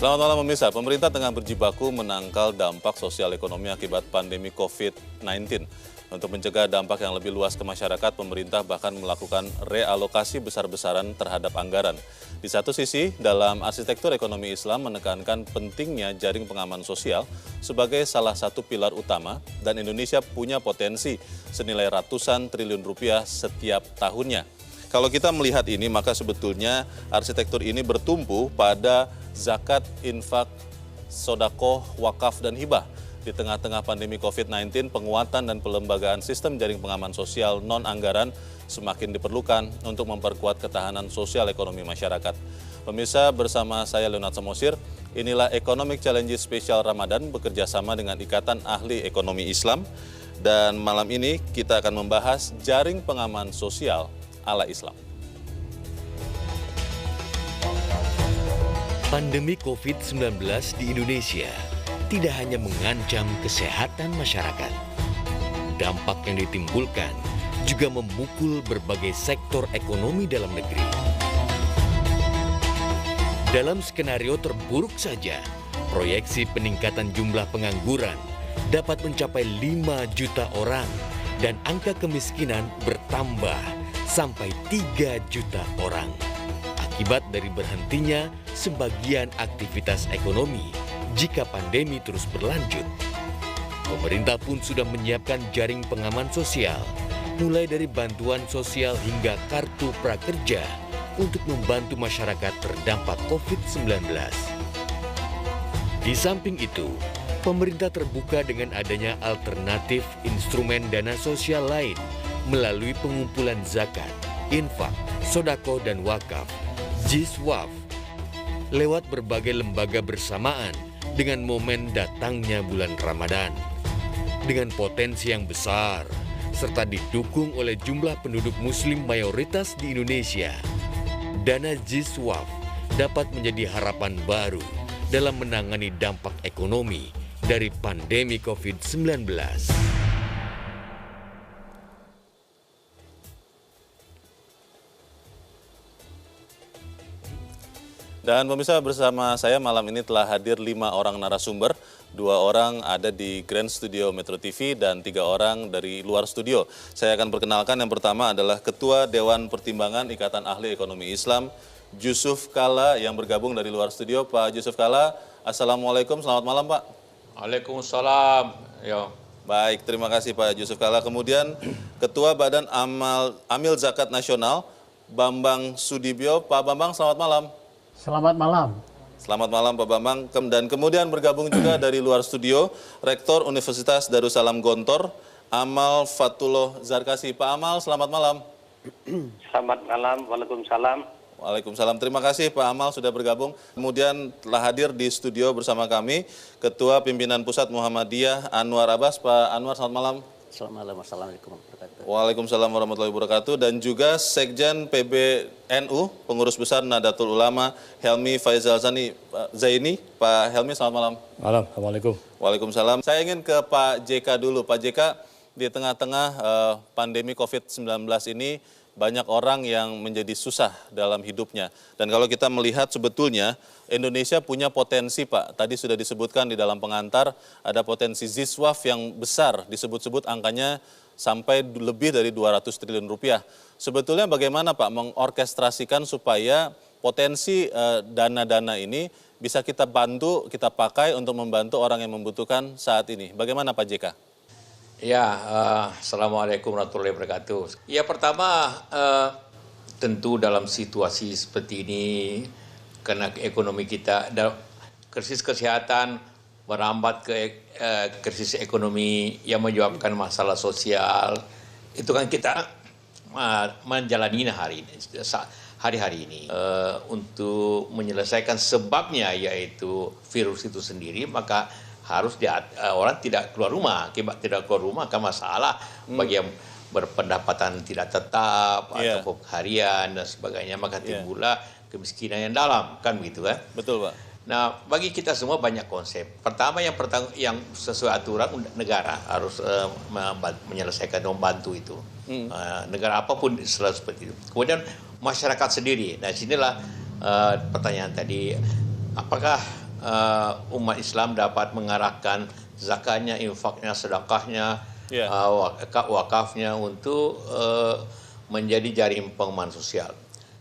Selamat malam pemirsa, pemerintah tengah berjibaku menangkal dampak sosial ekonomi akibat pandemi COVID-19. Untuk mencegah dampak yang lebih luas ke masyarakat, pemerintah bahkan melakukan realokasi besar-besaran terhadap anggaran. Di satu sisi, dalam arsitektur ekonomi Islam menekankan pentingnya jaring pengaman sosial sebagai salah satu pilar utama, dan Indonesia punya potensi senilai ratusan triliun rupiah setiap tahunnya. Kalau kita melihat ini, maka sebetulnya arsitektur ini bertumpu pada zakat, infak, sodakoh, wakaf, dan hibah. Di tengah-tengah pandemi COVID-19, penguatan dan pelembagaan sistem jaring pengaman sosial non-anggaran semakin diperlukan untuk memperkuat ketahanan sosial ekonomi masyarakat. Pemirsa, bersama saya Leonard Samosir, inilah Economic Challenges Spesial Ramadan bekerja sama dengan Ikatan Ahli Ekonomi Islam. Dan malam ini kita akan membahas jaring pengaman sosial ala Islam. Pandemi COVID-19 di Indonesia tidak hanya mengancam kesehatan masyarakat. Dampak yang ditimbulkan juga memukul berbagai sektor ekonomi dalam negeri. Dalam skenario terburuk saja, proyeksi peningkatan jumlah pengangguran dapat mencapai 5 juta orang dan angka kemiskinan bertambah sampai 3 juta orang. Akibat dari berhentinya sebagian aktivitas ekonomi jika pandemi terus berlanjut. Pemerintah pun sudah menyiapkan jaring pengaman sosial, mulai dari bantuan sosial hingga kartu prakerja untuk membantu masyarakat terdampak COVID-19. Di samping itu, pemerintah terbuka dengan adanya alternatif instrumen dana sosial lain melalui pengumpulan zakat, infak, sodako, dan wakaf, JISWAF, lewat berbagai lembaga bersamaan dengan momen datangnya bulan Ramadan. Dengan potensi yang besar, serta didukung oleh jumlah penduduk muslim mayoritas di Indonesia, dana JISWAF dapat menjadi harapan baru dalam menangani dampak ekonomi dari pandemi COVID-19. Dan pemirsa, bersama saya malam ini telah hadir 5 orang narasumber, 2 orang ada di Grand Studio Metro TV dan 3 orang dari luar studio. Saya akan perkenalkan, yang pertama adalah Ketua Dewan Pertimbangan Ikatan Ahli Ekonomi Islam, Jusuf Kalla, yang bergabung dari luar studio. Pak Jusuf Kalla, Assalamualaikum, selamat malam Pak. Waalaikumsalam. Ya. Baik, terima kasih Pak Jusuf Kalla. Kemudian Ketua Badan Amil Zakat Nasional, Bambang Sudibyo. Pak Bambang, selamat malam. Selamat malam. Selamat malam Pak Bambang. Dan kemudian bergabung juga dari luar studio, Rektor Universitas Darussalam Gontor, Amal Fatullah Zarkasi. Pak Amal, selamat malam. Selamat malam, waalaikumsalam. Waalaikumsalam. Terima kasih Pak Amal sudah bergabung. Kemudian telah hadir di studio bersama kami, Ketua Pimpinan Pusat Muhammadiyah Anwar Abbas. Pak Anwar, selamat malam. Selamat malam, assalamualaikum warahmatullahi wabarakatuh. Waalaikumsalam warahmatullahi wabarakatuh. Dan juga Sekjen PBNU, Pengurus Besar Nahdlatul Ulama, Helmi Faizal Zaini. Pak Helmi, selamat malam. Malam, assalamualaikum. Waalaikumsalam. Saya ingin ke Pak JK dulu. Pak JK, di tengah-tengah pandemi COVID-19 ini, banyak orang yang menjadi susah dalam hidupnya. Dan kalau kita melihat sebetulnya Indonesia punya potensi Pak. Tadi sudah disebutkan di dalam pengantar ada potensi JISWAF yang besar. Disebut-sebut angkanya sampai lebih dari 200 triliun rupiah. Sebetulnya bagaimana Pak mengorkestrasikan supaya potensi dana-dana ini bisa kita bantu, kita pakai untuk membantu orang yang membutuhkan saat ini. Bagaimana Pak JK? Ya, assalamualaikum warahmatullahi wabarakatuh. Ya, pertama tentu dalam situasi seperti ini, karena ekonomi kita, krisis kesehatan merambat ke krisis ekonomi yang menyebabkan masalah sosial, itu kan kita menjalani hari-hari ini. Untuk menyelesaikan sebabnya, yaitu virus itu sendiri, maka harus orang tidak keluar rumah. Akibat tidak keluar rumah akan masalah bagi yang berpendapatan tidak tetap atau harian dan sebagainya, maka timbullah kemiskinan yang dalam, kan begitu kan? Betul Pak. Nah, bagi kita semua banyak konsep. Pertama yang sesuai aturan negara harus menyelesaikan, membantu itu. Negara apapun selalu seperti itu. Kemudian masyarakat sendiri. Nah, sinilah pertanyaan tadi, apakah umat Islam dapat mengarahkan zakatnya, infaknya, sedekahnya, wakafnya untuk menjadi jaring pengaman sosial.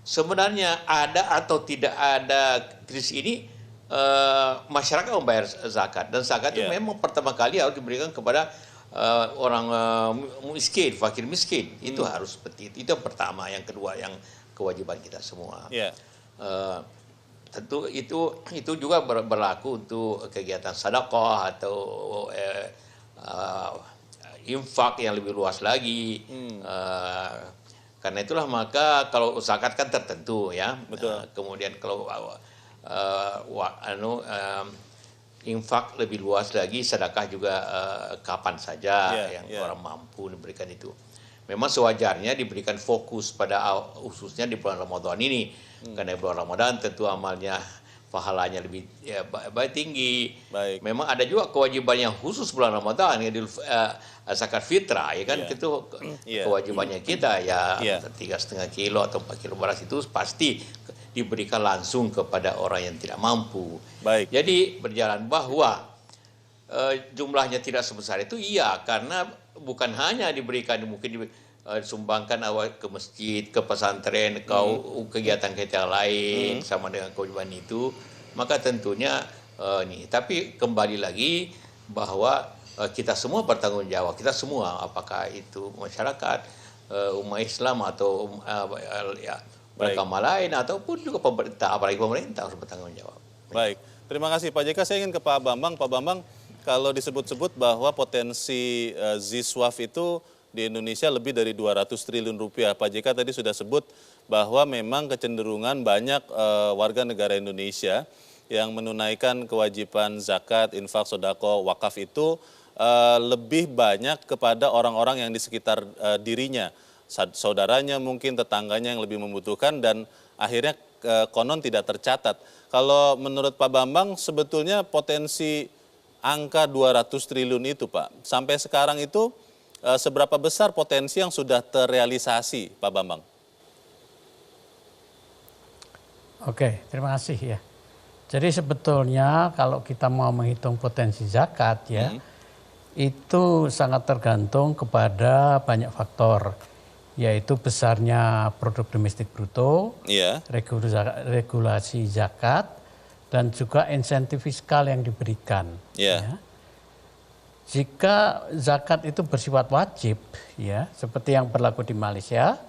Sebenarnya ada atau tidak ada krisis ini, masyarakat membayar zakat, dan zakat itu memang pertama kali harus diberikan kepada orang miskin, fakir miskin. Itu harus seperti itu. Itu yang pertama. Yang kedua, yang kewajiban kita semua. Tentu itu juga berlaku untuk kegiatan sedekah atau infak yang lebih luas lagi. Karena itulah maka kalau zakat kan tertentu ya. Betul. Kemudian kalau infak lebih luas lagi, sedekah juga kapan saja yang orang mampu diberikan itu. Memang sewajarnya diberikan fokus pada khususnya di bulan Ramadan ini. Karena bulan Ramadan tentu amalnya, pahalanya lebih tinggi. Baik. Memang ada juga kewajiban yang khusus bulan Ramadan, zakat fitrah, ya kan, itu kewajibannya kita ya, 3,5 kilo atau 4 kilo beras itu pasti diberikan langsung kepada orang yang tidak mampu. Baik. Jadi berjalan bahwa jumlahnya tidak sebesar itu, karena bukan hanya diberikan, mungkin disumbangkan awal ke masjid, ke pesantren, ke kegiatan-kegiatan lain sama dengan kewajiban itu, maka tentunya tapi kembali lagi bahwa kita semua bertanggung jawab, kita semua, apakah itu masyarakat, umat Islam atau beragama lain, ataupun juga pemerintah, apalagi pemerintah harus bertanggung jawab. Baik, terima kasih Pak JK. Saya ingin ke Pak Bambang. Pak Bambang, kalau disebut-sebut bahwa potensi ZISWAF itu di Indonesia lebih dari 200 triliun rupiah. Pak JK tadi sudah sebut bahwa memang kecenderungan banyak warga negara Indonesia yang menunaikan kewajiban zakat, infak, sodako, wakaf itu lebih banyak kepada orang-orang yang di sekitar dirinya, saudaranya mungkin, tetangganya yang lebih membutuhkan, dan akhirnya konon tidak tercatat. Kalau menurut Pak Bambang, sebetulnya potensi angka 200 triliun itu, Pak, sampai sekarang itu seberapa besar potensi yang sudah terrealisasi, Pak Bambang? Oke, terima kasih ya. Jadi sebetulnya kalau kita mau menghitung potensi zakat ya, itu sangat tergantung kepada banyak faktor, yaitu besarnya produk domestik bruto, regulasi zakat, dan juga insentif fiskal yang diberikan. Ya. Jika zakat itu bersifat wajib, ya, seperti yang berlaku di Malaysia,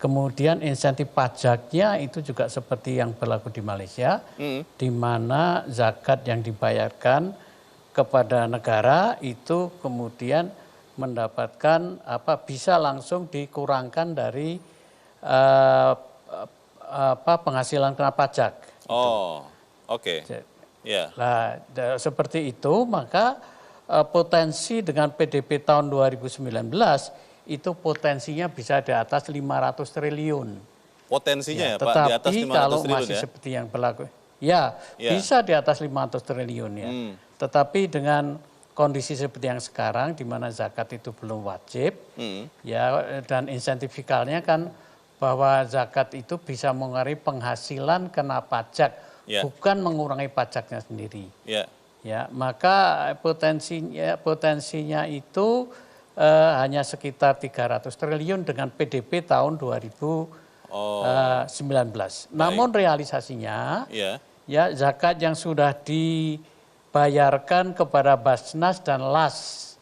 kemudian insentif pajaknya itu juga seperti yang berlaku di Malaysia, di mana zakat yang dibayarkan kepada negara itu kemudian mendapatkan bisa langsung dikurangkan dari penghasilan kena pajak. Oh, oke. Nah, seperti itu, maka potensi dengan PDB tahun 2019 itu potensinya bisa di atas 500 triliun. Potensinya ya, Pak, tetapi di atas 500 kalau triliun masih ya? Seperti yang berlaku, bisa di atas 500 triliun ya. Tetapi dengan kondisi seperti yang sekarang, di mana zakat itu belum wajib, dan insentif fiskalnya kan bahwa zakat itu bisa mengurangi penghasilan kena pajak, bukan mengurangi pajaknya sendiri. Ya, maka potensinya itu hanya sekitar 300 triliun dengan PDB tahun 2019. Namun realisasinya, ya, zakat yang sudah dibayarkan kepada Basnas dan LAS,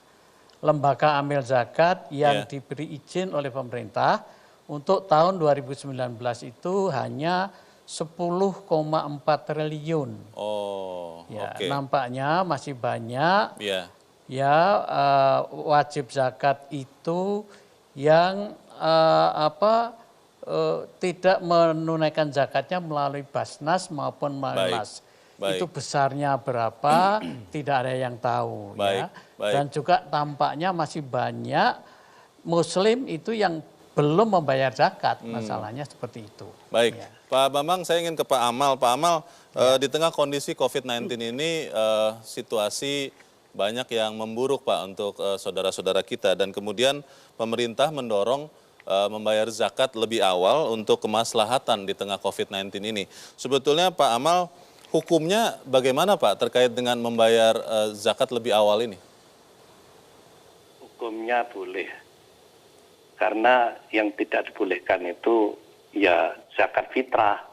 lembaga amil zakat yang diberi izin oleh pemerintah untuk tahun 2019 itu hanya 10,4 triliun. Nampaknya masih banyak wajib zakat itu yang tidak menunaikan zakatnya melalui Basnas maupun melalui LAS. Itu besarnya berapa tidak ada yang tahu. Dan juga tampaknya masih banyak Muslim itu yang belum membayar zakat, masalahnya seperti itu. Baik, Pak Bambang, saya ingin ke Pak Amal. Pak Amal, di tengah kondisi COVID-19 ini situasi banyak yang memburuk, Pak, untuk saudara-saudara kita, dan kemudian pemerintah mendorong membayar zakat lebih awal untuk kemaslahatan di tengah COVID-19 ini. Sebetulnya Pak Amal, hukumnya bagaimana Pak terkait dengan membayar zakat lebih awal ini? Hukumnya boleh. Karena yang tidak dibolehkan itu ya zakat fitrah.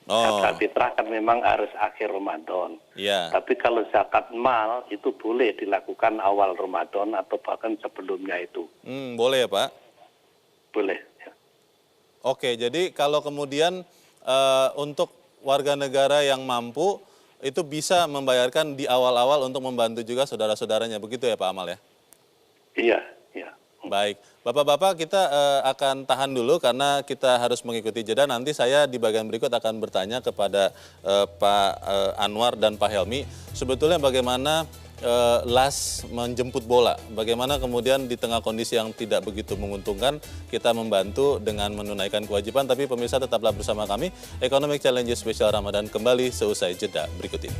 Zakat fitrah kan memang harus akhir Ramadan. Ya. Tapi kalau zakat mal itu boleh dilakukan awal Ramadan atau bahkan sebelumnya itu. Boleh ya Pak? Boleh. Ya. Oke, jadi kalau kemudian untuk warga negara yang mampu itu bisa membayarkan di awal-awal untuk membantu juga saudara-saudaranya, begitu ya Pak Amal ya? Iya, iya. Baik, Bapak-Bapak kita akan tahan dulu karena kita harus mengikuti jeda. Nanti saya di bagian berikut akan bertanya kepada Pak Anwar dan Pak Helmi. Sebetulnya bagaimana LAS menjemput bola, bagaimana kemudian di tengah kondisi yang tidak begitu menguntungkan kita membantu dengan menunaikan kewajiban. Tapi pemirsa tetaplah bersama kami, Economic Challenges Spesial Ramadan kembali seusai jeda berikut ini.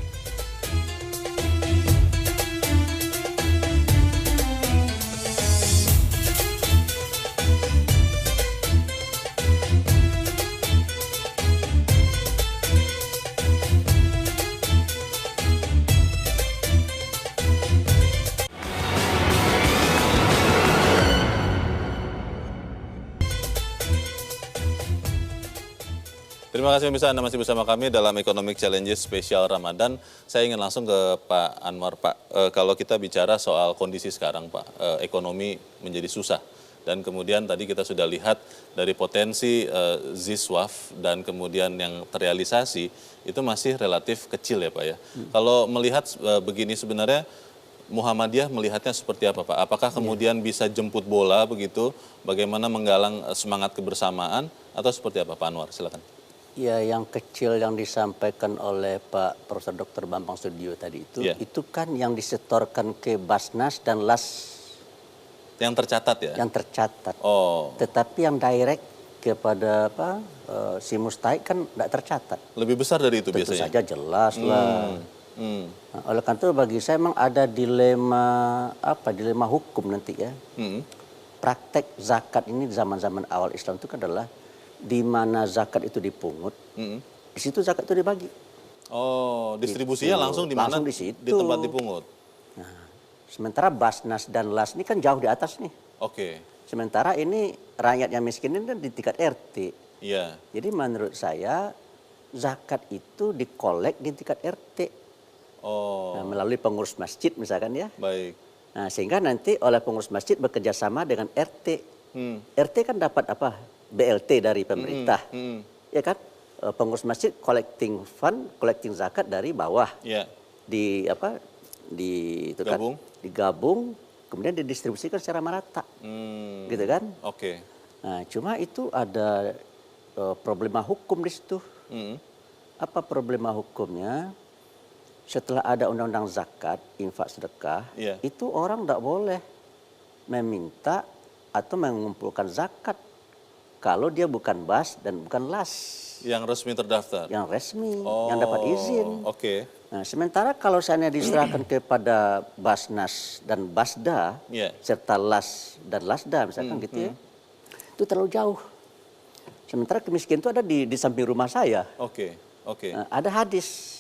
Terima kasih pemirsa, Anda masih bersama kami dalam Economic Challenges Spesial Ramadan. Saya ingin langsung ke Pak Anwar. Pak, kalau kita bicara soal kondisi sekarang Pak, ekonomi menjadi susah. Dan kemudian tadi kita sudah lihat dari potensi ZISWAF dan kemudian yang terrealisasi itu masih relatif kecil ya Pak ya. Kalau melihat begini sebenarnya Muhammadiyah melihatnya seperti apa Pak? Apakah kemudian bisa jemput bola begitu, bagaimana menggalang semangat kebersamaan atau seperti apa Pak Anwar? Silakan. Ya, yang kecil yang disampaikan oleh Pak Profesor Dr. Bambang Sudibyo tadi itu kan yang disetorkan ke Basnas dan LAS. Yang tercatat ya? Yang tercatat. Oh. Tetapi yang direct kepada si mustahik kan tidak tercatat. Lebih besar dari itu Tentu biasanya? saja jelas lah. Nah, oleh karena itu bagi saya memang ada dilema hukum nanti ya. Praktek zakat ini di zaman-zaman awal Islam itu adalah di mana zakat itu dipungut, di situ zakat itu dibagi. Oh, distribusinya Gitu. langsung di mana? Langsung di situ. Di tempat dipungut. Nah, sementara Basnas dan LAS ini kan jauh di atas nih. Oke. Sementara ini rakyat yang miskin ini kan di tingkat RT. Iya. Jadi menurut saya zakat itu dikolek di tingkat RT. Oh. Nah, melalui pengurus masjid misalkan ya. Baik. Nah, sehingga nanti oleh pengurus masjid bekerja sama dengan RT. RT kan dapat apa? BLT dari pemerintah. Ya kan? Pengurus masjid collecting zakat dari bawah. Iya. Digabung, kemudian didistribusikan secara merata. Gitu kan? Oke. Nah, cuma itu ada problema hukum di situ. Apa problema hukumnya? Setelah ada undang-undang zakat, infak sedekah, itu orang tidak boleh meminta atau mengumpulkan zakat kalau dia bukan BAS dan bukan LAS. Yang resmi terdaftar? Yang resmi, yang dapat izin. Oke. Nah, sementara kalau seandainya diserahkan kepada Basnas dan Basda, serta LAS dan LASDA misalkan gitu ya, itu terlalu jauh. Sementara kemiskinan itu ada di samping rumah saya. Oke. Nah, ada hadis,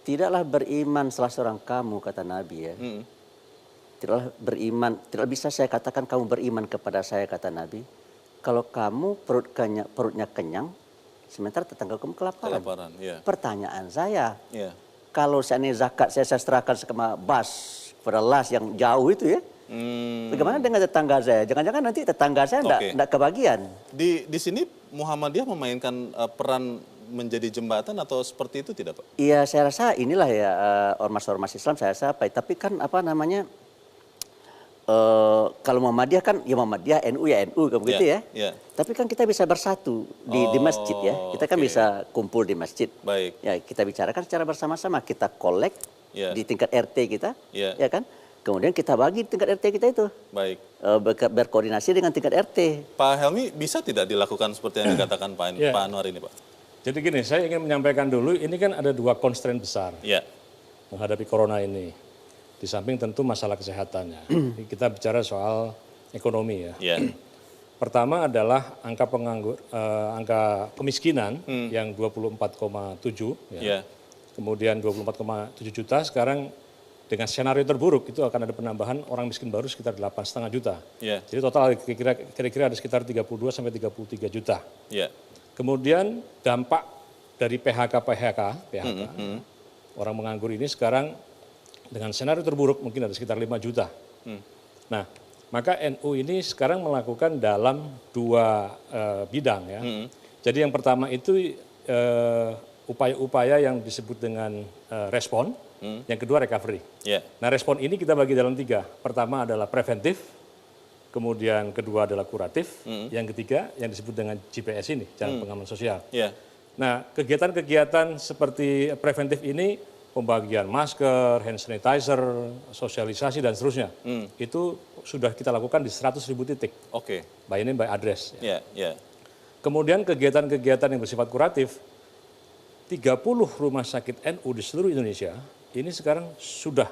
tidaklah beriman salah seorang kamu, kata Nabi ya. Tidaklah beriman, tidak bisa saya katakan kamu beriman kepada saya, kata Nabi, kalau kamu perutnya kenyang, sementara tetangga kamu kelaparan. Pertanyaan saya, kalau seandainya zakat saya serahkan ke BAS, kepada LAS yang jauh itu ya, bagaimana dengan tetangga saya? Jangan-jangan nanti tetangga saya tidak kebagian. Di sini Muhammadiyah memainkan peran menjadi jembatan atau seperti itu tidak Pak? Iya, saya rasa inilah ya ormas-ormas Islam saya rasa apa. Tapi kan apa namanya, kalau Muhammadiyah kan ya Muhammadiyah, NU ya NU begitu ya. Tapi kan kita bisa bersatu di masjid ya. Kita kan bisa kumpul di masjid. Baik. Ya, kita bicarakan secara bersama-sama, kita kolek di tingkat RT kita, ya kan? Kemudian kita bagi tingkat RT kita itu. Baik. Berkoordinasi dengan tingkat RT. Pak Helmi, bisa tidak dilakukan seperti yang dikatakan Pak Anwar ini Pak? Jadi gini, saya ingin menyampaikan dulu, ini kan ada dua constraint besar menghadapi corona ini. Di samping tentu masalah kesehatannya. Kita bicara soal ekonomi ya. Pertama adalah angka kemiskinan yang 24,7 ya. kemudian 24,7 juta, sekarang dengan skenario terburuk itu akan ada penambahan orang miskin baru sekitar 8,5 juta. Jadi total kira-kira ada sekitar 32 sampai 33 juta. Kemudian dampak dari PHK, orang menganggur ini sekarang dengan skenario terburuk mungkin ada sekitar 5 juta. Nah, maka NU ini sekarang melakukan dalam 2 bidang ya. Jadi yang pertama itu upaya-upaya yang disebut dengan respon, yang kedua recovery. Nah, respon ini kita bagi dalam 3. Pertama adalah preventif, kemudian kedua adalah kuratif, yang ketiga yang disebut dengan GPS ini, jalan pengaman sosial. Nah, kegiatan-kegiatan seperti preventif ini, pembagian masker, hand sanitizer, sosialisasi dan seterusnya, itu sudah kita lakukan di 100.000 titik. By name, by address. Kemudian kegiatan-kegiatan yang bersifat kuratif, 30 rumah sakit NU di seluruh Indonesia ini sekarang sudah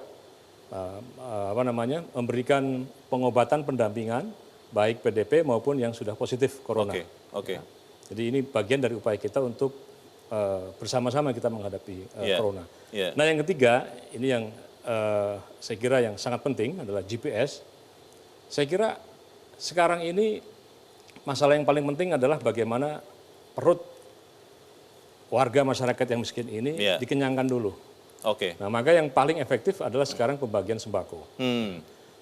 memberikan pengobatan pendampingan baik PDP maupun yang sudah positif corona. Jadi ini bagian dari upaya kita untuk bersama-sama kita menghadapi corona. Nah, yang ketiga ini yang saya kira yang sangat penting adalah GPS. Saya kira sekarang ini masalah yang paling penting adalah bagaimana perut warga masyarakat yang miskin ini dikenyangkan dulu. Nah, maka yang paling efektif adalah sekarang pembagian sembako.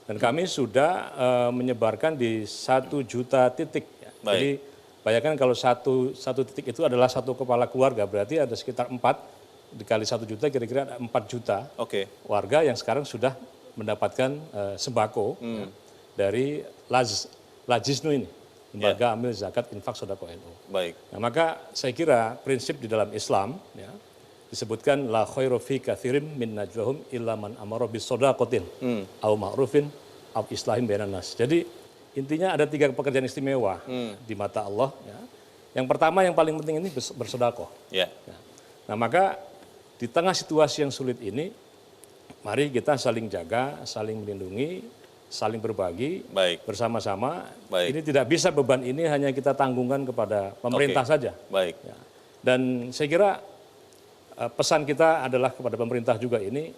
Dan kami sudah menyebarkan di 1 juta titik. Jadi bayangkan kalau satu titik itu adalah 1 kepala keluarga, berarti ada sekitar 4 dikali 1 juta, kira-kira ada 4 juta warga yang sekarang sudah mendapatkan sembako dari Lajisnu ini. Lembaga Amil Zakat Infak Sodako NU. Nah, maka saya kira prinsip di dalam Islam disebutkan la khairu fi katsirin min najwahum illa man amara bis shadaqatin au ma'rufin au islahin bainan nas. Jadi intinya ada 3 pekerjaan istimewa di mata Allah. Yang pertama yang paling penting ini bersedekah. Nah, maka di tengah situasi yang sulit ini, mari kita saling jaga, saling melindungi, saling berbagi bersama-sama. Ini tidak bisa beban ini hanya kita tanggungkan kepada pemerintah saja. Dan saya kira pesan kita adalah kepada pemerintah juga ini,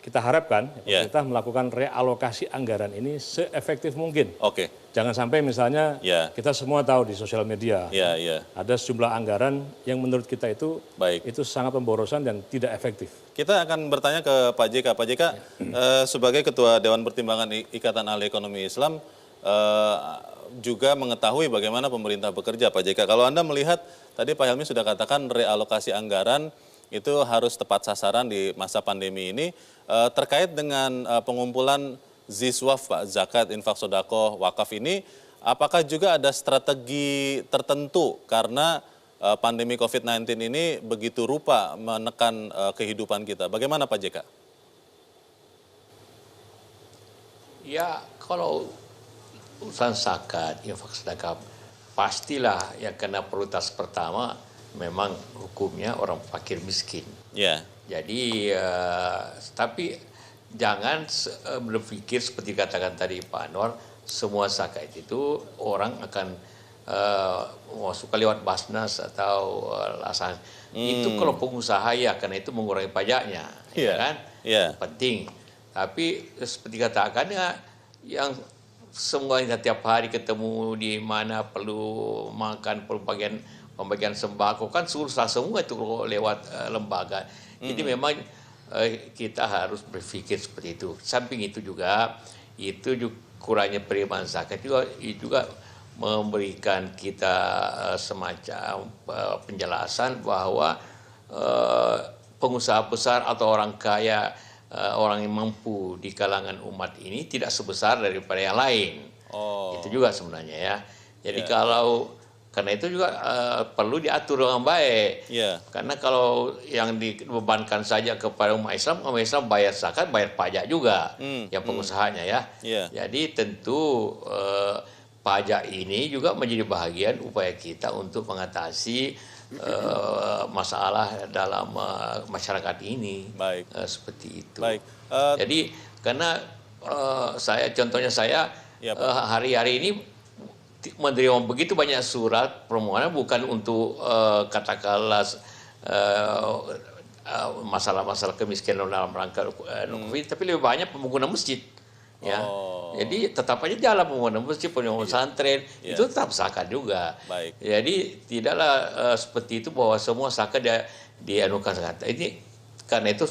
kita harapkan pemerintah melakukan realokasi anggaran ini seefektif mungkin. Jangan sampai misalnya kita semua tahu di sosial media ada sejumlah anggaran yang menurut kita itu sangat pemborosan dan tidak efektif. Kita akan bertanya ke Pak JK. Pak JK, sebagai Ketua Dewan Pertimbangan Ikatan Ahli Ekonomi Islam, juga mengetahui bagaimana pemerintah bekerja, Pak JK. Kalau Anda melihat, tadi Pak Helmi sudah katakan realokasi anggaran itu harus tepat sasaran di masa pandemi ini, terkait dengan pengumpulan Ziswaf, Pak, zakat, infak, sodako, wakaf ini, apakah juga ada strategi tertentu karena pandemi COVID-19 ini begitu rupa menekan kehidupan kita. Bagaimana Pak JK? Ya, kalau urusan zakat, infak, sedekah, pastilah yang kena prioritas pertama memang hukumnya orang fakir miskin. Jadi, tapi jangan berpikir seperti katakan tadi Pak Anwar, semua zakat itu orang akan masuk lewat Basnas atau lasan. Itu kalau pengusaha ya, karena itu mengurangi pajaknya, kan? Penting. Tapi seperti katakan ya, yang semuanya tiap hari ketemu di mana perlu makan, perlu pembagian sembako, kan susah semua itu lewat lembaga. Jadi memang kita harus berpikir seperti itu. Samping itu juga kurangnya penerimaan zakat juga memberikan kita semacam penjelasan bahwa pengusaha besar atau orang kaya, orang yang mampu di kalangan umat ini tidak sebesar daripada yang lain. Itu juga sebenarnya ya. Jadi karena itu juga perlu diatur dengan baik. Karena kalau yang dibebankan saja kepada umat Islam bayar zakat, bayar pajak juga, yang pengusahanya ya. Jadi tentu pajak ini juga menjadi bahagian upaya kita untuk mengatasi masalah dalam masyarakat ini. Seperti itu. Jadi karena contohnya saya hari-hari ini menerima begitu banyak surat permohonan bukan untuk katakanlah masalah-masalah kemiskinan dalam rangka COVID, tapi lebih banyak pengguna masjid. Ya, jadi tetap aja jalan pengguna masjid, pengguna pesantren itu tetap zakat juga. Baik. Jadi tidaklah seperti itu bahwa semua zakat dianukan zakat. Ini karena itu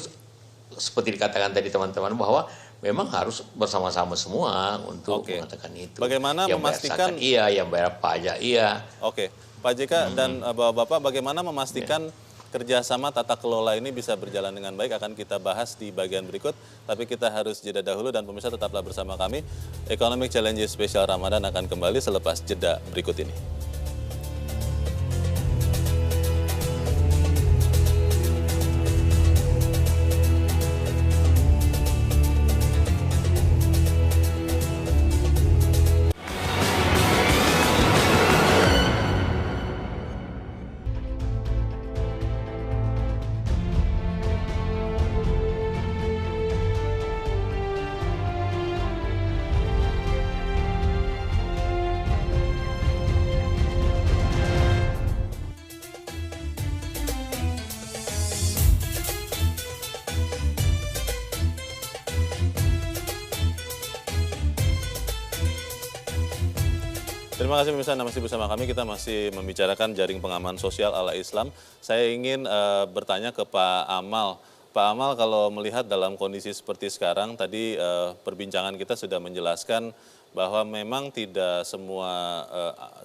seperti dikatakan tadi teman-teman bahwa memang harus bersama-sama semua untuk mengatakan itu. Bagaimana yang memastikan? Iya, yang bayar pajak iya. Oke, Pak JK dan Bapak-Bapak, bagaimana memastikan kerjasama tata kelola ini bisa berjalan dengan baik akan kita bahas di bagian berikut. Tapi kita harus jeda dahulu dan pemirsa tetaplah bersama kami. Economic Challenge Spesial Ramadan akan kembali selepas jeda berikut ini. Terima kasih pemirsa, masih bersama kami. Kita masih membicarakan jaring pengaman sosial ala Islam. Saya ingin bertanya ke Pak Amal. Pak Amal, kalau melihat dalam kondisi seperti sekarang, tadi perbincangan kita sudah menjelaskan bahwa memang tidak semua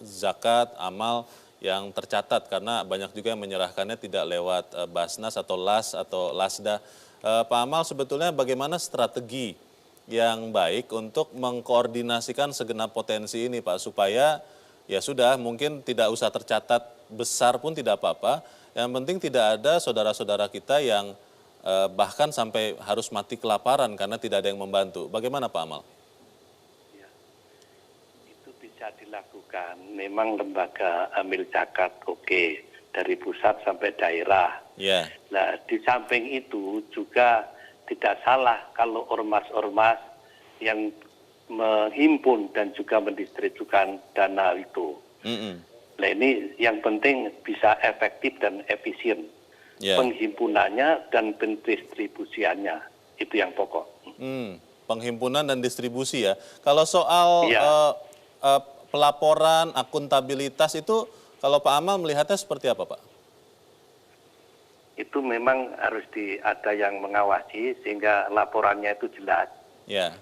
zakat, amal yang tercatat, karena banyak juga yang menyerahkannya tidak lewat Basnas atau LAS atau LASDA. Pak Amal, sebetulnya bagaimana strategi yang baik untuk mengkoordinasikan segenap potensi ini, Pak, supaya ya sudah mungkin tidak usah tercatat besar pun tidak apa-apa, yang penting tidak ada saudara-saudara kita yang bahkan sampai harus mati kelaparan karena tidak ada yang membantu. Bagaimana Pak Amal? Ya, itu bisa dilakukan, memang lembaga amil zakat oke, dari pusat sampai daerah. Ya. Nah, di samping itu juga tidak salah kalau ormas-ormas yang menghimpun dan juga mendistribusikan dana itu. Nah, ini yang penting bisa efektif dan efisien. Penghimpunannya dan pendistribusiannya, itu yang pokok. Penghimpunan dan distribusi ya. Kalau soal pelaporan, akuntabilitas itu, kalau Pak Amal melihatnya seperti apa, Pak? Itu memang harus ada yang mengawasi sehingga laporannya itu jelas. Ya.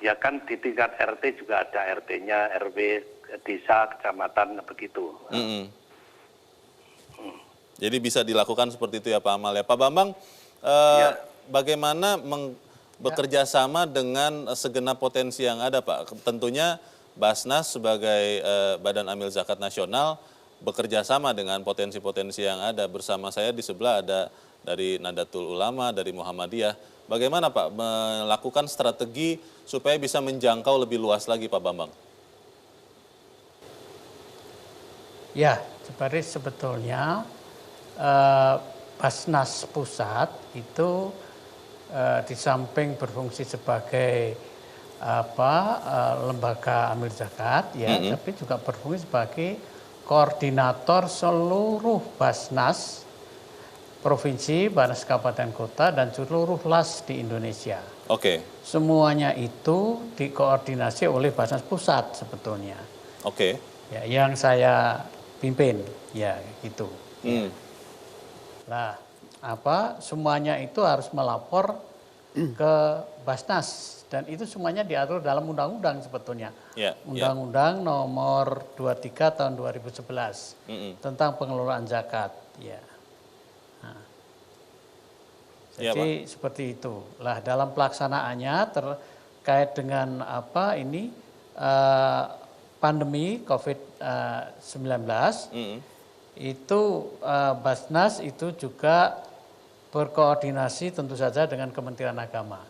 Ya kan di tingkat RT juga ada RT-nya, RW, desa, kecamatan, begitu. Jadi bisa dilakukan seperti itu ya Pak Amal ya. Pak Bambang, bagaimana bekerja sama dengan segenap potensi yang ada Pak? Tentunya Basnas sebagai Badan Amil Zakat Nasional bekerja sama dengan potensi-potensi yang ada. Bersama saya di sebelah ada dari Nahdlatul Ulama, dari Muhammadiyah. Bagaimana Pak melakukan strategi supaya bisa menjangkau lebih luas lagi Pak Bambang? Ya, seperti sebetulnya Basnas Pusat itu di samping berfungsi sebagai lembaga amil zakat, ya, tapi juga berfungsi sebagai koordinator seluruh Basnas provinsi, Basnas kabupaten kota, dan seluruh LAS di Indonesia. Oke. Semuanya itu dikoordinasi oleh Basnas Pusat sebetulnya. Oke. Ya, yang saya pimpin, ya gitu. Nah, semuanya itu harus melapor ke Basnas. Dan itu semuanya diatur dalam undang-undang sebetulnya. Undang-undang nomor 23 tahun 2011 tentang pengelolaan zakat. Ya. Nah. Jadi seperti itu. Lah dalam pelaksanaannya terkait dengan pandemi COVID-19 itu Basnas itu juga berkoordinasi tentu saja dengan Kementerian Agama.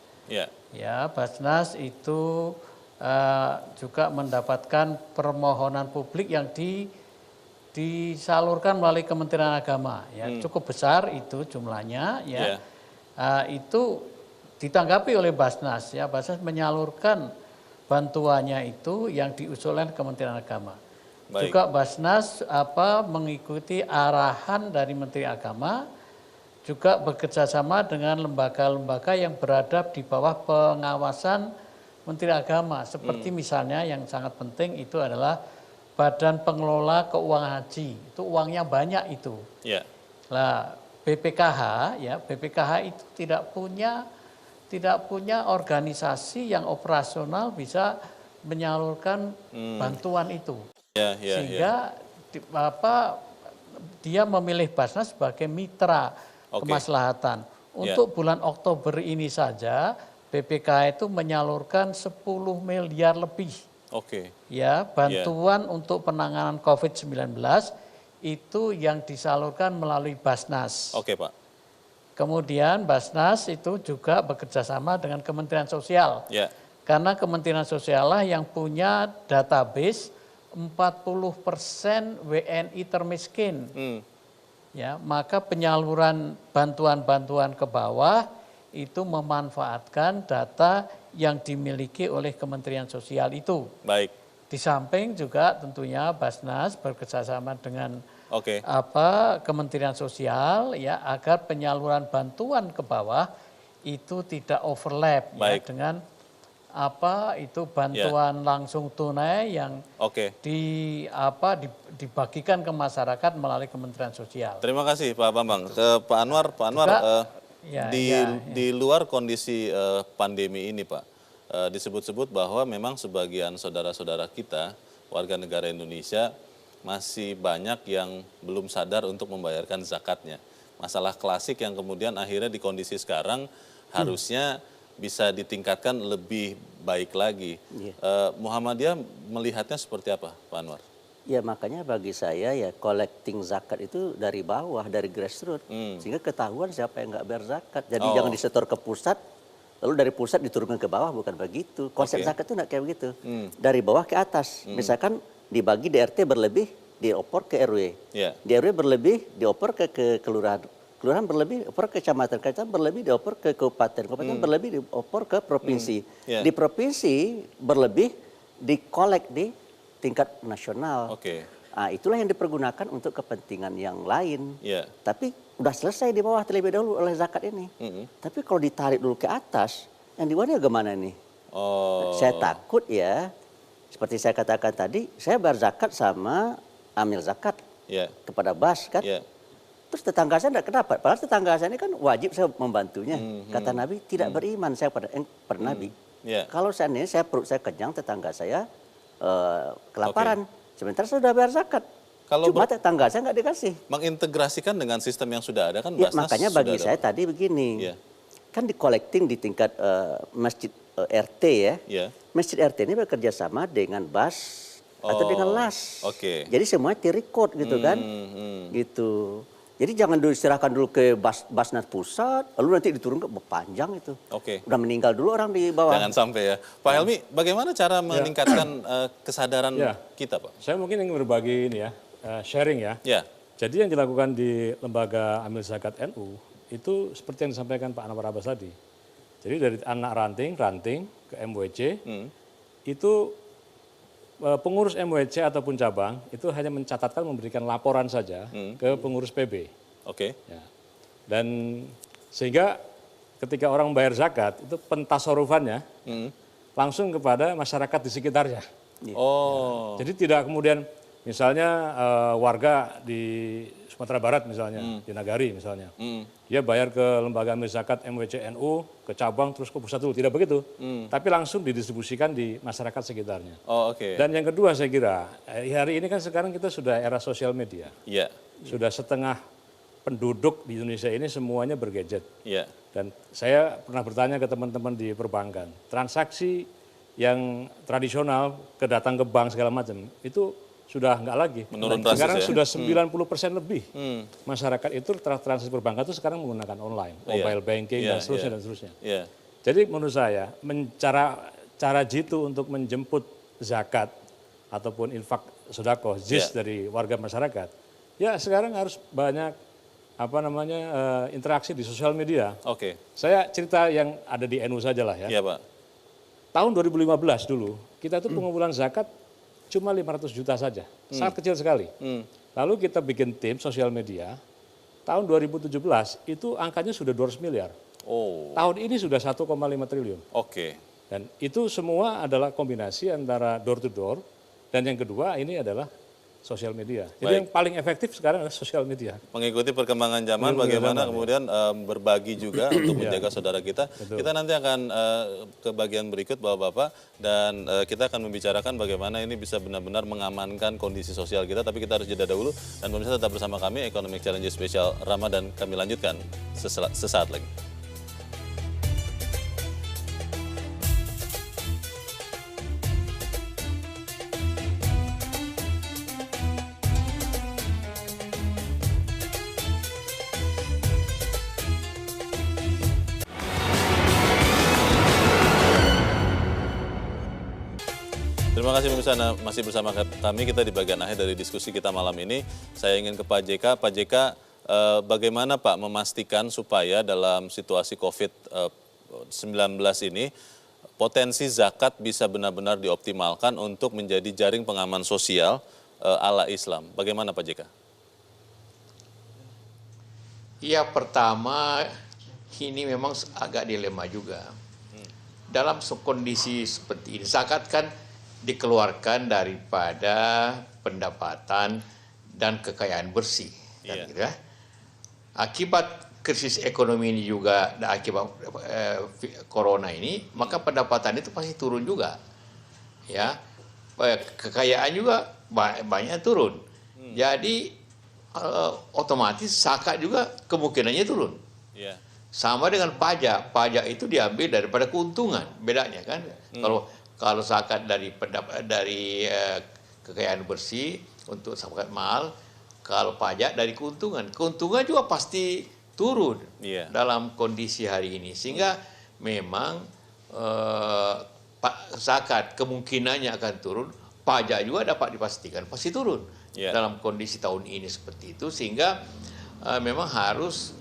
Ya, Basnas itu juga mendapatkan permohonan publik yang disalurkan melalui Kementerian Agama. Ya, cukup besar itu jumlahnya. Ya, itu ditanggapi oleh Basnas. Ya, Basnas menyalurkan bantuannya itu yang diusulkan Kementerian Agama. Juga Basnas mengikuti arahan dari Menteri Agama juga bekerjasama dengan lembaga-lembaga yang berada di bawah pengawasan Menteri Agama. Seperti misalnya yang sangat penting itu adalah Badan Pengelola Keuangan Haji. Itu uangnya banyak itu. Ya. Nah, BPKH ya, BPKH itu tidak punya organisasi yang operasional bisa menyalurkan bantuan itu. Sehingga dia memilih Basnas sebagai mitra kemaslahatan. Untuk bulan Oktober ini saja BPKH itu menyalurkan 10 miliar lebih. Ya, bantuan untuk penanganan COVID-19 itu yang disalurkan melalui Basnas. Pak. Kemudian Basnas itu juga bekerjasama dengan Kementerian Sosial. Karena Kementerian Sosial lah yang punya database 40% WNI termiskin. Ya, maka penyaluran bantuan-bantuan ke bawah itu memanfaatkan data yang dimiliki oleh Kementerian Sosial itu. Baik. Di samping juga tentunya Basnas bekerjasama dengan Kementerian Sosial ya agar penyaluran bantuan ke bawah itu tidak overlap ya dengan bantuan langsung tunai yang dibagikan ke masyarakat melalui Kementerian Sosial. Terima kasih Pak Bambang. Ke Pak Anwar, di luar kondisi pandemi ini Pak, disebut-sebut bahwa memang sebagian saudara-saudara kita warga negara Indonesia masih banyak yang belum sadar untuk membayarkan zakatnya. Masalah klasik yang kemudian akhirnya di kondisi sekarang harusnya bisa ditingkatkan lebih baik lagi. Muhammadiyah melihatnya seperti apa, Pak Anwar? Ya makanya bagi saya ya collecting zakat itu dari bawah, dari grassroots. Sehingga ketahuan siapa yang nggak bayar zakat. Jadi jangan disetor ke pusat, lalu dari pusat diturunkan ke bawah, bukan begitu. Konsep zakat itu nggak kayak begitu. Dari bawah ke atas. Misalkan dibagi di RT berlebih, dioper ke RW. Di RW berlebih, dioper ke kelurahan. Kelurahan berlebih, dioper ke kecamatan. Kecamatan berlebih, dioper ke kabupaten. Kabupaten berlebih, dioper ke provinsi. Di provinsi berlebih, dikolek di tingkat nasional. Nah, itulah yang dipergunakan untuk kepentingan yang lain. Tapi udah selesai di bawah terlebih dahulu oleh zakat ini. Tapi kalau ditarik dulu ke atas, yang di bawahnya gimana nih? Saya takut ya, seperti saya katakan tadi, saya bayar zakat sama amil zakat kepada Bas kan. Terus tetangga saya tidak kenapa? Padahal tetangga saya ini kan wajib saya membantunya. Kata Nabi, tidak beriman saya pada Nabi. Kalau saya perut saya kenyang, tetangga saya kelaparan. Sementara saya sudah bayar zakat. Cuma tetangga saya nggak dikasih. Mengintegrasikan dengan sistem yang sudah ada kan Basnas makanya bagi saya tadi begini. Kan di collecting di tingkat masjid RT ya. Masjid RT ini bekerja sama dengan Bas atau dengan LAS. Jadi semuanya direkod gitu kan. Gitu. Jadi jangan diserahkan dulu ke Basnas pusat, lalu nanti diturunkan panjang itu. Udah meninggal dulu orang di bawah. Jangan sampai ya. Pak Helmi, bagaimana cara meningkatkan kesadaran kita Pak? Saya mungkin ingin berbagi ini ya, sharing ya. Jadi yang dilakukan di Lembaga Amil Zakat NU, itu seperti yang disampaikan Pak Anwar Abbas tadi. Jadi dari anak ranting ke MWC, itu pengurus MWC ataupun cabang itu hanya mencatatkan memberikan laporan saja ke pengurus PB. Ya. Dan sehingga ketika orang membayar zakat itu pentasorufannya langsung kepada masyarakat di sekitarnya. Jadi tidak kemudian misalnya warga di Sumatera Barat misalnya, di Nagari misalnya, dia bayar ke lembaga amil zakat MWC NU, ke cabang terus ke pusat dulu, tidak begitu. Tapi langsung didistribusikan di masyarakat sekitarnya. Dan yang kedua saya kira, hari ini kan sekarang kita sudah era sosial media. Sudah setengah penduduk di Indonesia ini semuanya bergadget. Dan saya pernah bertanya ke teman-teman di perbankan, transaksi yang tradisional, datang ke bank segala macam, itu sudah enggak lagi. Menurun sekarang sudah 90% lebih masyarakat itu transaksi perbankan itu sekarang menggunakan online, mobile banking dan seterusnya. Jadi menurut saya cara jitu untuk menjemput zakat ataupun infak sedekah jis dari warga masyarakat, ya sekarang harus banyak interaksi di sosial media. Saya cerita yang ada di NU saja lah ya. Pak. Tahun 2015 dulu kita itu pengumpulan zakat cuma 500 juta saja, sangat kecil sekali. Lalu kita bikin tim sosial media, tahun 2017 itu angkanya sudah 200 miliar. Oh. Tahun ini sudah 1,5 triliun. Oke. Dan itu semua adalah kombinasi antara door to door dan yang kedua ini adalah sosial media. Jadi yang paling efektif sekarang adalah sosial media. Mengikuti perkembangan zaman, bagaimana kemudian berbagi juga untuk menjaga saudara kita. Betul. Kita nanti akan ke bagian berikut Bapak-Bapak dan kita akan membicarakan bagaimana ini bisa benar-benar mengamankan kondisi sosial kita. Tapi kita harus jeda dahulu dan pemirsa tetap bersama kami Economic Challenge Spesial Ramadan. Kami lanjutkan sesaat lagi. Terima kasih pemirsa, masih bersama kami, kita di bagian akhir dari diskusi kita malam ini. Saya ingin ke Pak JK. Pak JK, bagaimana Pak memastikan supaya dalam situasi COVID-19 ini potensi zakat bisa benar-benar dioptimalkan untuk menjadi jaring pengaman sosial ala Islam. Bagaimana Pak JK? Ya, pertama ini memang agak dilema juga. Dalam kondisi seperti ini, zakat kan dikeluarkan daripada pendapatan dan kekayaan bersih. Dan gitu ya. Akibat krisis ekonomi ini juga, dan akibat corona ini, maka pendapatan itu pasti turun juga. Ya, kekayaan juga banyak turun. Jadi otomatis zakat juga kemungkinannya turun. Sama dengan pajak. Pajak itu diambil daripada keuntungan, bedanya kan. Kalau zakat dari kekayaan bersih untuk zakat mal, kalau pajak dari keuntungan. Keuntungan juga pasti turun dalam kondisi hari ini. Sehingga memang zakat kemungkinannya akan turun, pajak juga dapat dipastikan pasti turun dalam kondisi tahun ini seperti itu. Sehingga memang harus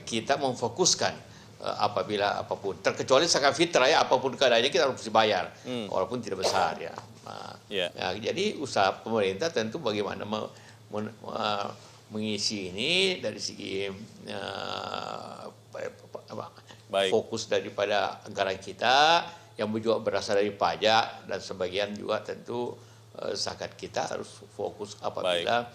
kita memfokuskan apabila apapun, terkecuali zakat fitrah ya, apapun keadaannya kita harus bayar, walaupun tidak besar ya. Nah, jadi usaha pemerintah tentu bagaimana mengisi ini dari segi fokus daripada anggaran kita yang juga berasal dari pajak dan sebagian juga tentu zakat kita harus fokus apabila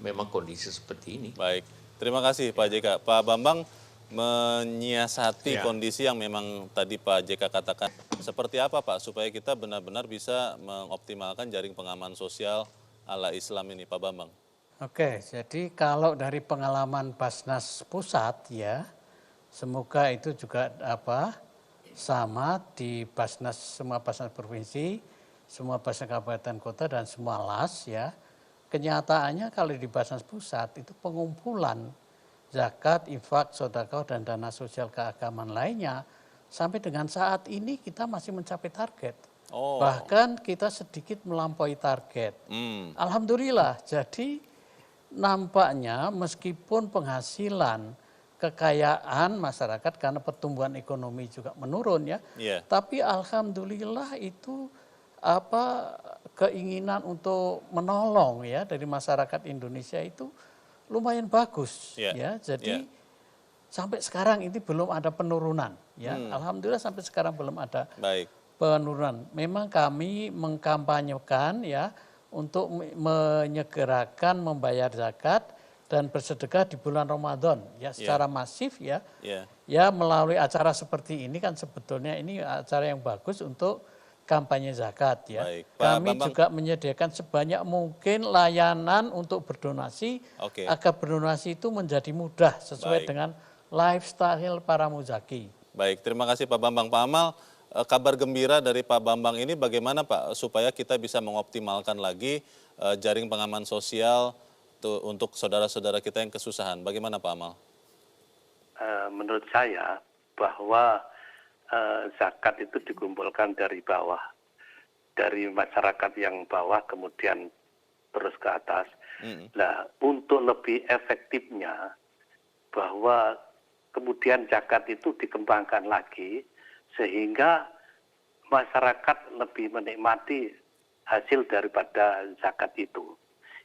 memang kondisi seperti ini. Baik, terima kasih Pak JK. Pak Bambang, menyiasati kondisi yang memang tadi Pak JK katakan, seperti apa Pak supaya kita benar-benar bisa mengoptimalkan jaring pengaman sosial ala Islam ini, Pak Bambang? Oke, jadi kalau dari pengalaman Basnas Pusat ya, semoga itu juga sama di Basnas, semua Basnas provinsi, semua Basnas kabupaten kota dan semua LAS ya. Kenyataannya kalau di Basnas Pusat itu pengumpulan zakat, infak, sedekah dan dana sosial keagamaan lainnya sampai dengan saat ini kita masih mencapai target. Bahkan kita sedikit melampaui target. Alhamdulillah. Jadi nampaknya meskipun penghasilan, kekayaan masyarakat karena pertumbuhan ekonomi juga menurun ya, tapi alhamdulillah itu keinginan untuk menolong ya dari masyarakat Indonesia itu lumayan bagus ya. Jadi sampai sekarang ini belum ada penurunan ya. Alhamdulillah sampai sekarang belum ada penurunan. Memang kami mengkampanyekan ya untuk menyegerakan membayar zakat dan bersedekah di bulan Ramadan ya secara masif ya. Ya melalui acara seperti ini kan sebetulnya ini acara yang bagus untuk kampanye zakat ya. Kami juga menyediakan sebanyak mungkin layanan untuk berdonasi agar berdonasi itu menjadi mudah sesuai dengan lifestyle para muzaki. Baik, terima kasih Pak Bambang. Pak Amal, kabar gembira dari Pak Bambang ini bagaimana Pak supaya kita bisa mengoptimalkan lagi jaring pengaman sosial untuk saudara-saudara kita yang kesusahan. Bagaimana Pak Amal? Menurut saya bahwa zakat itu dikumpulkan dari bawah, dari masyarakat yang bawah kemudian terus ke atas. Nah, untuk lebih efektifnya bahwa kemudian zakat itu dikembangkan lagi sehingga masyarakat lebih menikmati hasil daripada zakat itu.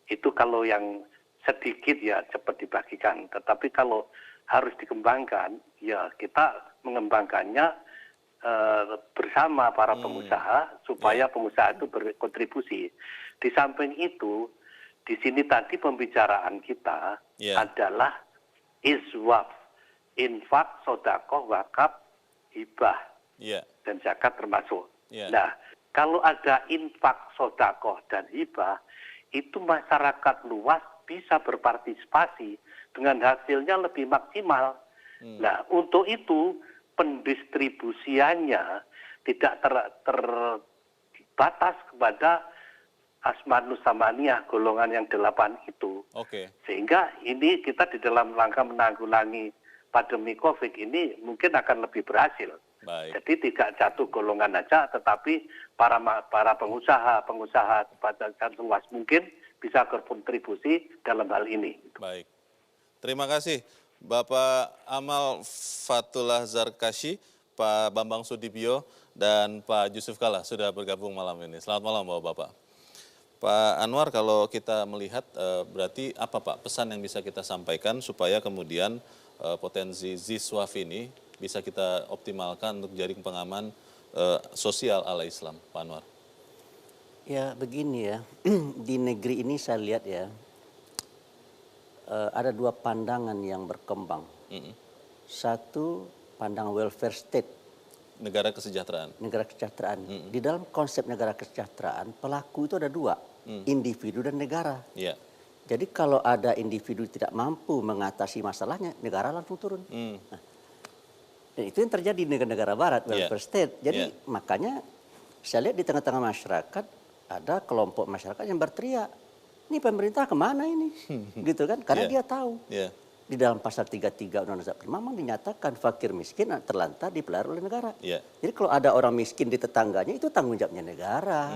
Itu kalau yang sedikit ya cepat dibagikan. Tetapi kalau harus dikembangkan, ya kita mengembangkannya bersama para pengusaha supaya pengusaha itu berkontribusi. Di samping itu, di sini tadi pembicaraan kita adalah iswaf, infak, sodakoh, wakaf, hibah, dan zakat termasuk. Nah, kalau ada infak, sodakoh, dan hibah, itu masyarakat luas bisa berpartisipasi dengan hasilnya lebih maksimal. Nah, untuk itu pendistribusiannya tidak terbatas kepada Asmanus Samaniyah, golongan yang 8 itu. Sehingga ini kita di dalam rangka menanggulangi pandemi COVID ini mungkin akan lebih berhasil. Jadi tidak jatuh golongan aja, tetapi para pengusaha pada seluas mungkin bisa berkontribusi dalam hal ini. Baik, terima kasih Bapak Amal Fatullah Zarkashi, Pak Bambang Sudibyo, dan Pak Yusuf Kalla sudah bergabung malam ini. Selamat malam Bapak-Bapak. Pak Anwar, kalau kita melihat berarti apa Pak pesan yang bisa kita sampaikan supaya kemudian potensi Ziswaf ini bisa kita optimalkan untuk jaring pengaman sosial ala Islam, Pak Anwar? Ya begini ya, di negeri ini saya lihat ya, ada dua pandangan yang berkembang. Satu, pandangan welfare state. Negara kesejahteraan. Negara kesejahteraan. Di dalam konsep negara kesejahteraan, pelaku itu ada dua, individu dan negara. Jadi kalau ada individu tidak mampu mengatasi masalahnya, negara langsung turun. Nah, dan itu yang terjadi di negara-negara barat, welfare state. Jadi makanya saya lihat di tengah-tengah masyarakat, ada kelompok masyarakat yang berteriak, ini pemerintah kemana ini? Gitu kan, karena dia tahu. Di dalam pasal 33 Undang-Undang 45 memang dinyatakan fakir miskin terlantar dipelihara oleh negara. Jadi kalau ada orang miskin di tetangganya, itu tanggung jawabnya negara.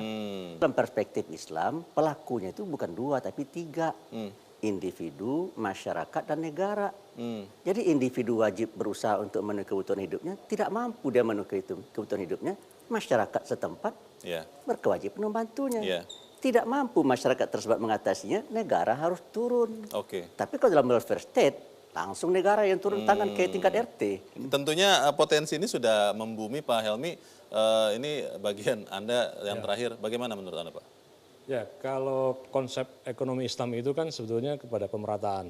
Dalam perspektif Islam, pelakunya itu bukan dua tapi tiga. Individu, masyarakat, dan negara. Jadi individu wajib berusaha untuk memenuhi kebutuhan hidupnya, tidak mampu dia memenuhi kebutuhan hidupnya, masyarakat setempat berkewajiban membantunya. Tidak mampu masyarakat tersebut mengatasinya, negara harus turun. Tapi kalau dalam welfare state, langsung negara yang turun tangan ke tingkat RT. Tentunya potensi ini sudah membumi, Pak Helmi. Ini bagian Anda yang terakhir, bagaimana menurut Anda, Pak? Ya, kalau konsep ekonomi Islam itu kan sebetulnya kepada pemerataan.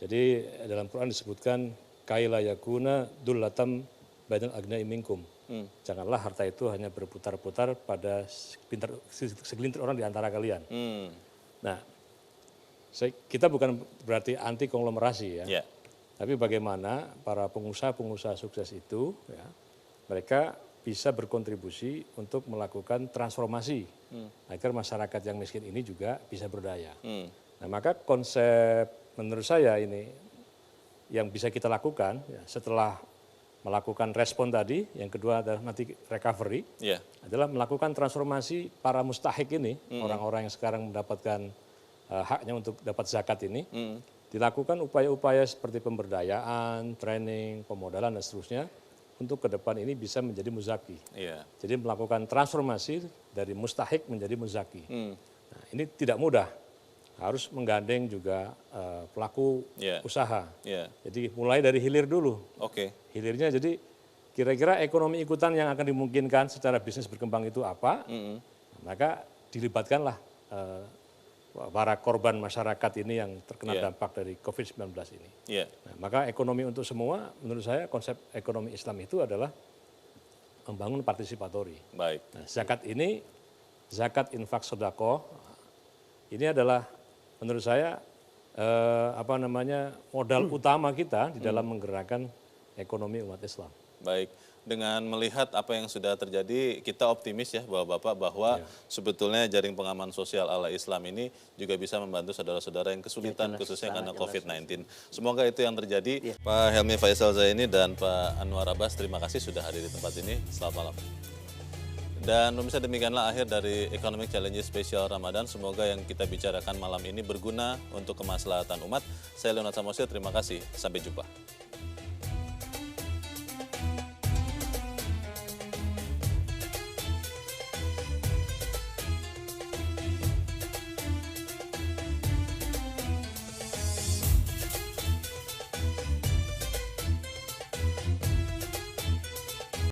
Jadi dalam Quran disebutkan kaila yakuna dullatam bainal aghnai minkum. Janganlah harta itu hanya berputar-putar pada segelintir orang di antara kalian. Nah, kita bukan berarti anti konglomerasi ya. Tapi bagaimana para pengusaha-pengusaha sukses itu ya, mereka bisa berkontribusi untuk melakukan transformasi agar masyarakat yang miskin ini juga bisa berdaya. Nah, maka konsep menurut saya ini yang bisa kita lakukan ya, setelah melakukan respon tadi, yang kedua adalah nanti recovery, adalah melakukan transformasi para mustahik ini, orang-orang yang sekarang mendapatkan haknya untuk dapat zakat ini, dilakukan upaya-upaya seperti pemberdayaan, training, pemodalan, dan seterusnya, untuk ke depan ini bisa menjadi muzaki. Jadi melakukan transformasi dari mustahik menjadi muzaki. Nah, ini tidak mudah, harus menggandeng juga pelaku usaha. Jadi mulai dari hilir dulu. Hilirnya jadi kira-kira ekonomi ikutan yang akan dimungkinkan secara bisnis berkembang itu apa, maka dilibatkanlah para korban masyarakat ini yang terkena dampak dari COVID-19 ini. Nah, maka ekonomi untuk semua, menurut saya konsep ekonomi Islam itu adalah membangun partisipatori. Nah, zakat ini, zakat infak sedekah, ini adalah menurut saya modal utama kita di dalam menggerakkan ekonomi umat Islam. Baik, dengan melihat apa yang sudah terjadi, kita optimis ya Bapak-Bapak bahwa sebetulnya jaring pengaman sosial ala Islam ini juga bisa membantu saudara-saudara yang kesulitan khususnya karena COVID-19. Semoga itu yang terjadi. Pak Helmi Faisal Zaini dan Pak Anwar Abbas, terima kasih sudah hadir di tempat ini. Selamat malam. Dan pemirsa, demikianlah akhir dari Economic Challenges Spesial Ramadan. Semoga yang kita bicarakan malam ini berguna untuk kemaslahatan umat. Saya Leonard Samosir, terima kasih. Sampai jumpa.